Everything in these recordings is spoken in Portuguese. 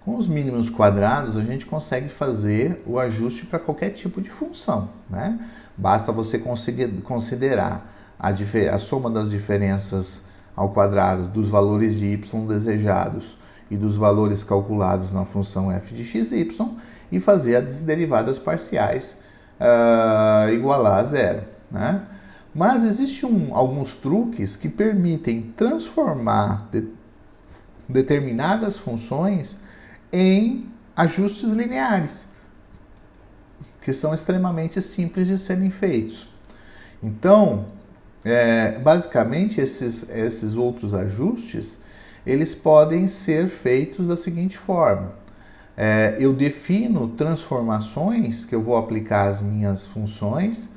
Com os mínimos quadrados, a gente consegue fazer o ajuste para qualquer tipo de função, né? Basta você considerar a soma das diferenças ao quadrado dos valores de y desejados e dos valores calculados na função f de x, y e fazer as derivadas parciais igualar a zero, né? Mas existem alguns truques que permitem transformar determinadas funções em ajustes lineares, que são extremamente simples de serem feitos. Então, basicamente, esses outros ajustes, eles podem ser feitos da seguinte forma. Eu defino transformações que eu vou aplicar às minhas funções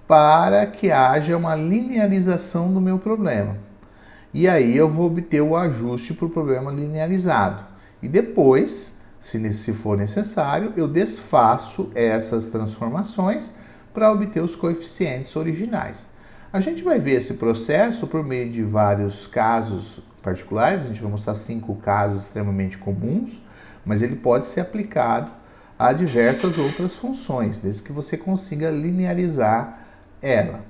para que haja uma linearização do meu problema. E aí eu vou obter o ajuste para o problema linearizado. E depois, se for necessário, eu desfaço essas transformações para obter os coeficientes originais. A gente vai ver esse processo por meio de vários casos particulares. A gente vai mostrar 5 casos extremamente comuns, mas ele pode ser aplicado a diversas outras funções, desde que você consiga linearizar ela.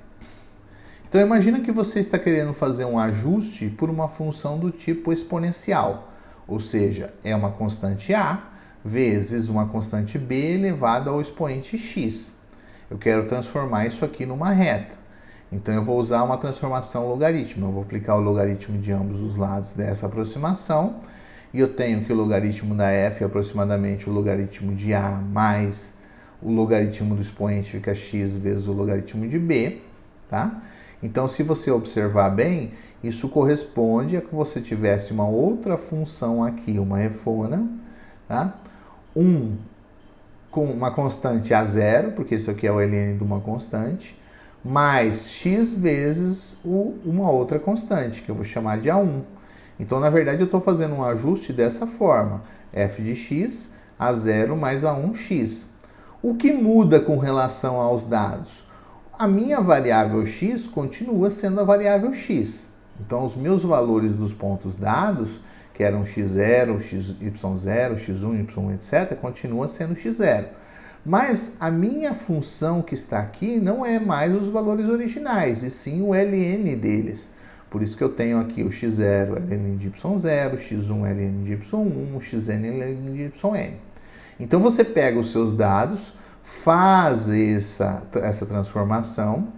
Então imagina que você está querendo fazer um ajuste por uma função do tipo exponencial, ou seja, é uma constante a vezes uma constante b elevada ao expoente x. Eu quero transformar isso aqui numa reta. Então eu vou usar uma transformação logarítmica. Eu vou aplicar o logaritmo de ambos os lados dessa aproximação. E eu tenho que o logaritmo da f é aproximadamente o logaritmo de a mais o logaritmo do expoente fica x vezes o logaritmo de b, tá? Então, se você observar bem, isso corresponde a que você tivesse uma outra função aqui, uma refona, tá? Com uma constante a zero, porque isso aqui é o ln de uma constante, mais x vezes uma outra constante, que eu vou chamar de a1. Então, na verdade, eu estou fazendo um ajuste dessa forma, f de x, a0 mais a1x. O que muda com relação aos dados? A minha variável x continua sendo a variável x. Então, os meus valores dos pontos dados, que eram x0, y0, x1, y1, etc., continua sendo x0. Mas a minha função que está aqui não é mais os valores originais, e sim o ln deles. Por isso que eu tenho aqui o x0 ln de y0, x1 ln de y1, xn ln de yn. Então você pega os seus dados, faz essa transformação,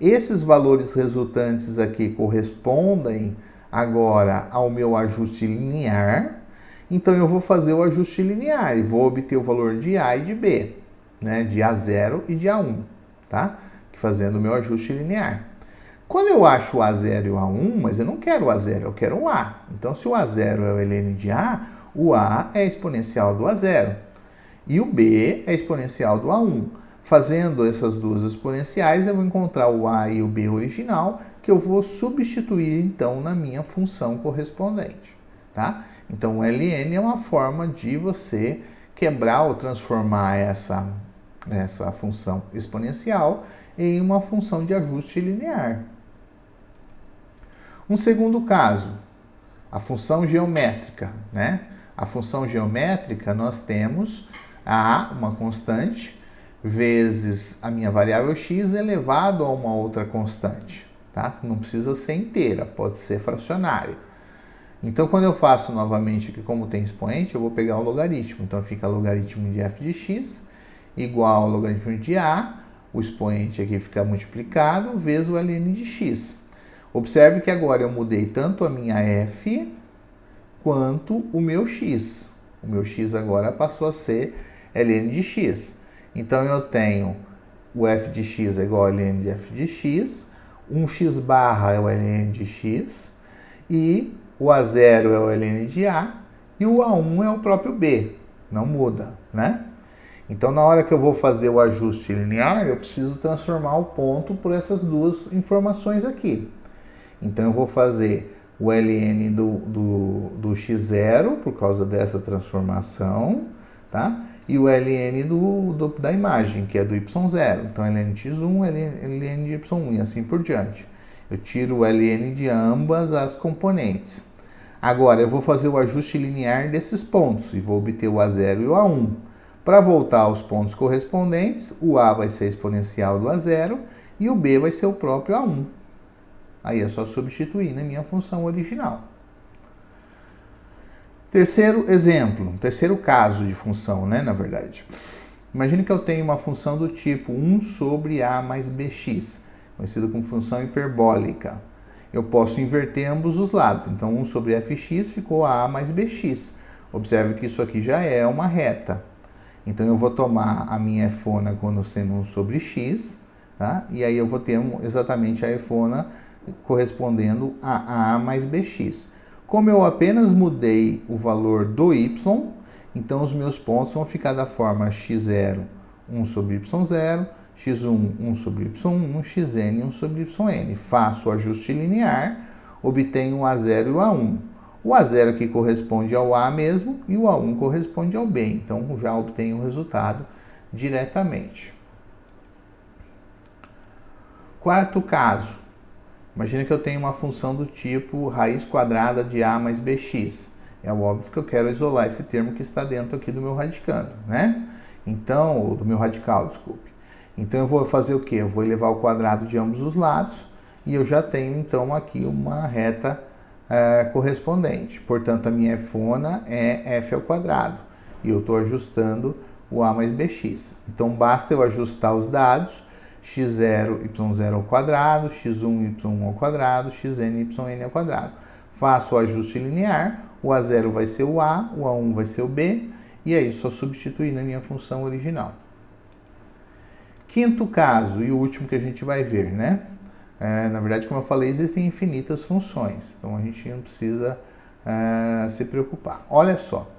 esses valores resultantes aqui correspondem agora ao meu ajuste linear, então eu vou fazer o ajuste linear e vou obter o valor de a e de b, né, de a0 e de a1, tá? Fazendo o meu ajuste linear. Quando eu acho o a0 e o a1, mas eu não quero o a0, eu quero o a. Então, se o a0 é o ln de a, o a é exponencial do a0. E o b é exponencial do a1. Fazendo essas duas exponenciais, eu vou encontrar o a e o b original, que eu vou substituir, então, na minha função correspondente. Tá? Então, o ln é uma forma de você quebrar ou transformar essa função exponencial em uma função de ajuste linear. Um segundo caso, a função geométrica, né? A função geométrica, nós temos a, uma constante, vezes a minha variável x elevado a uma outra constante, tá? Não precisa ser inteira, pode ser fracionária. Então, quando eu faço novamente aqui, como tem expoente, eu vou pegar o logaritmo. Então, fica logaritmo de f de x igual ao logaritmo de a, o expoente aqui fica multiplicado, vezes o ln de x. Observe que agora eu mudei tanto a minha f quanto o meu x. O meu x agora passou a ser ln de x. Então, eu tenho o f de x é igual a ln de f de x, um x barra é o ln de x, e o a0 é o ln de a, e o a1 é o próprio b. Não muda, né? Então, na hora que eu vou fazer o ajuste linear, eu preciso transformar o ponto por essas duas informações aqui. Então, eu vou fazer o ln do x0, por causa dessa transformação, tá? E o ln da imagem, que é do y0. Então, ln de x1, ln de y1 e assim por diante. Eu tiro o ln de ambas as componentes. Agora, eu vou fazer o ajuste linear desses pontos e vou obter o A0 e o A1. Para voltar aos pontos correspondentes, o A vai ser a exponencial do A0 e o B vai ser o próprio A1. Aí é só substituir na minha função original. Terceiro exemplo, terceiro caso de função, né, na verdade. Imagine que eu tenho uma função do tipo 1 sobre A mais BX, conhecida como função hiperbólica. Eu posso inverter ambos os lados, então 1 sobre fx ficou A mais bx. Observe que isso aqui já é uma reta. Então eu vou tomar a minha efona como sendo 1 sobre x, tá? E aí eu vou ter exatamente a efona correspondendo a A mais bx. Como eu apenas mudei o valor do y, então os meus pontos vão ficar da forma x0, 1 sobre y0, x1, 1 sobre y1, xn, 1 sobre yn. Faço o ajuste linear, obtenho o A0 e o A1. O A0 aqui corresponde ao A mesmo e o A1 corresponde ao B. Então já obtenho o resultado diretamente. Quarto caso. Imagina que eu tenho uma função do tipo raiz quadrada de A mais bx. É óbvio que eu quero isolar esse termo que está dentro aqui do meu radicando, né? Então, ou do meu radical, desculpe. Então eu vou fazer o quê? Eu vou elevar o quadrado de ambos os lados e eu já tenho então aqui uma reta correspondente. Portanto, a minha efona é f ao quadrado e eu estou ajustando o A mais bx. Então basta eu ajustar os dados x0, y0 ao quadrado, x1, y1 ao quadrado, xn, yn ao quadrado. Faço o ajuste linear, o A0 vai ser o A, o A1 vai ser o B, e aí só substituir na minha função original. Quinto caso, e o último que a gente vai ver, né? Na verdade, como eu falei, existem infinitas funções, então a gente não precisa se preocupar. Olha só,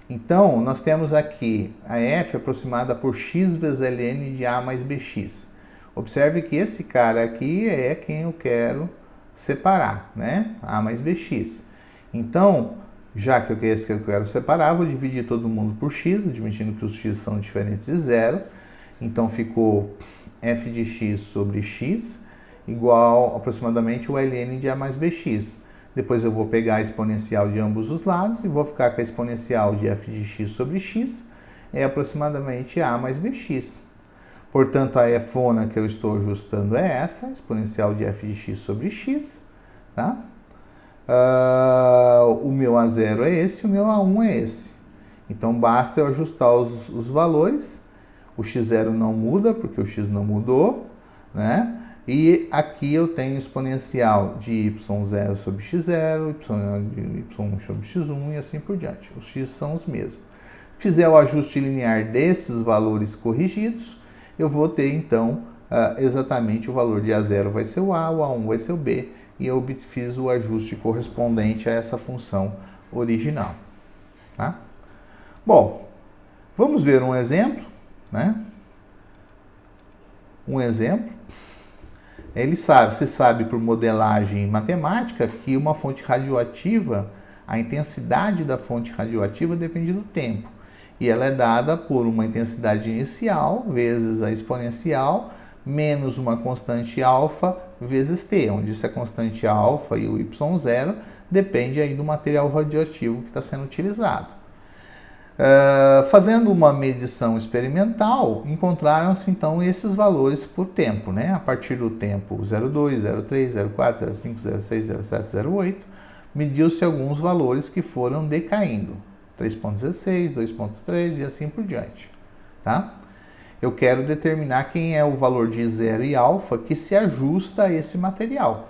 então nós temos aqui a f aproximada por x vezes ln de A mais bx. Observe que esse cara aqui é quem eu quero separar, né? A mais bx. Então, já que esse que eu quero separar, vou dividir todo mundo por x, admitindo que os x são diferentes de zero. Então, ficou f de x sobre x igual aproximadamente o ln de A mais bx. Depois eu vou pegar a exponencial de ambos os lados e vou ficar com a exponencial de f de x sobre x, é aproximadamente A mais bx. Portanto, a efona que eu estou ajustando é essa, exponencial de f de x sobre x. Tá? O meu A0 é esse, o meu A1 é esse. Então, basta eu ajustar os valores. O x0 não muda, porque o x não mudou. Né? E aqui eu tenho exponencial de y0 sobre x0, y1 sobre x1 e assim por diante. Os x são os mesmos. Fizer o ajuste linear desses valores corrigidos, eu vou ter, então, exatamente o valor de A0 vai ser o A, o A1 vai ser o B, e eu fiz o ajuste correspondente a essa função original. Tá? Bom, vamos ver um exemplo, né? Um exemplo. Você sabe por modelagem matemática que uma fonte radioativa, a intensidade da fonte radioativa depende do tempo. E ela é dada por uma intensidade inicial vezes a exponencial menos uma constante alfa vezes t, onde essa constante alfa e o y0 depende aí do material radioativo que está sendo utilizado. Fazendo uma medição experimental, encontraram-se então esses valores por tempo, né? A partir do tempo 02, 03, 04, 05, 06, 07, 08, mediu-se alguns valores que foram decaindo. 3.16, 2.3 e assim por diante. Tá? Eu quero determinar quem é o valor de zero e alfa que se ajusta a esse material.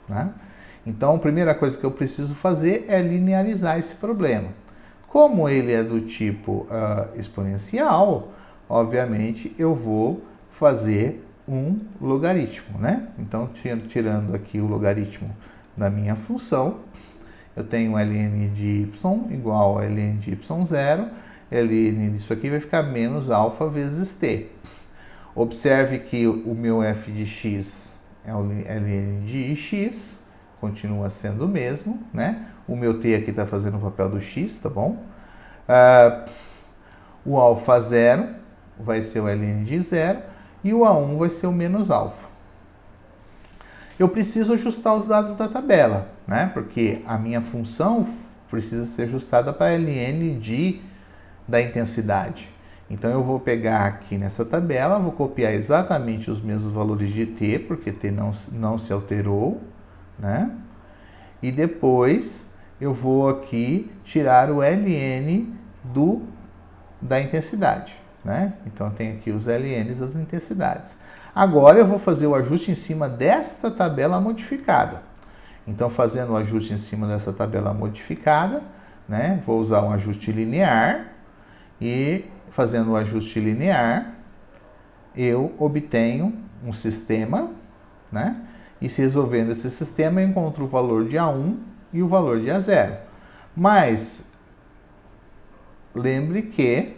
Né? Então, a primeira coisa que eu preciso fazer é linearizar esse problema. Como ele é do tipo exponencial, obviamente eu vou fazer um logaritmo. Né? Então, tirando aqui o logaritmo da minha função, eu tenho ln de y igual a ln de y0, ln disso aqui vai ficar menos alfa vezes t. Observe que o meu f de x é o ln de x, continua sendo o mesmo, né? O meu t aqui está fazendo o papel do x, tá bom? O alfa 0 vai ser o ln de 0 e o A1 vai ser o menos alfa. Eu preciso ajustar os dados da tabela, né? Porque a minha função precisa ser ajustada para ln da intensidade. Então eu vou pegar aqui nessa tabela, vou copiar exatamente os mesmos valores de t, porque t não se alterou, né? E depois eu vou aqui tirar o ln da intensidade, né? Então eu tenho aqui os ln's das intensidades. Agora eu vou fazer o ajuste em cima desta tabela modificada. Então, fazendo o ajuste em cima dessa tabela modificada, né? Vou usar um ajuste linear e fazendo o ajuste linear, eu obtenho um sistema, né? E se resolvendo esse sistema, eu encontro o valor de A1 e o valor de A0. Mas, lembre que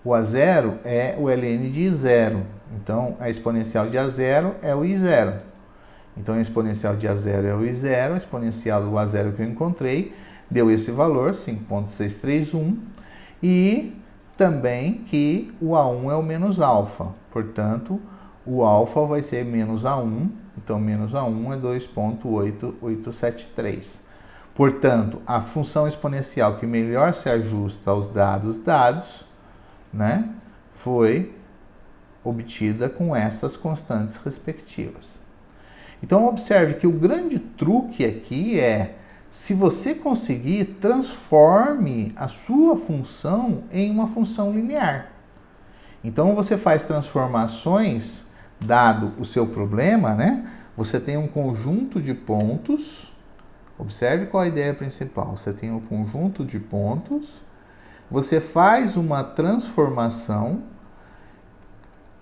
o A0 é o ln de I0. Então, a exponencial de A0 é o I0. Então, a exponencial de A0 é o I0, a exponencial do A0 que eu encontrei deu esse valor, 5.631, e também que o A1 é o menos alfa. Portanto, o alfa vai ser menos A1, então menos A1 é 2.8873. Portanto, a função exponencial que melhor se ajusta aos dados, né, foi obtida com essas constantes respectivas. Então, observe que o grande truque aqui é, se você conseguir, transforme a sua função em uma função linear. Então, você faz transformações, dado o seu problema, né? Você tem um conjunto de pontos, observe qual é a ideia principal, você tem um conjunto de pontos, você faz uma transformação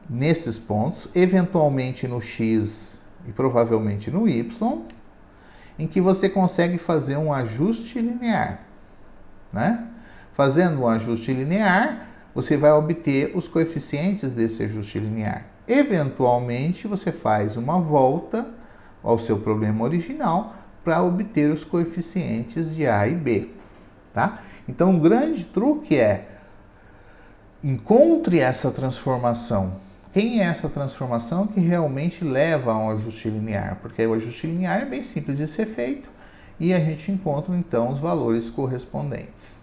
nesses pontos, eventualmente no x e provavelmente no y, em que você consegue fazer um ajuste linear, né? Fazendo um ajuste linear, você vai obter os coeficientes desse ajuste linear. Eventualmente, você faz uma volta ao seu problema original para obter os coeficientes de A e B, tá? Então, o grande truque é encontre essa transformação. Quem é essa transformação que realmente leva a um ajuste linear? Porque o ajuste linear é bem simples de ser feito e a gente encontra então os valores correspondentes.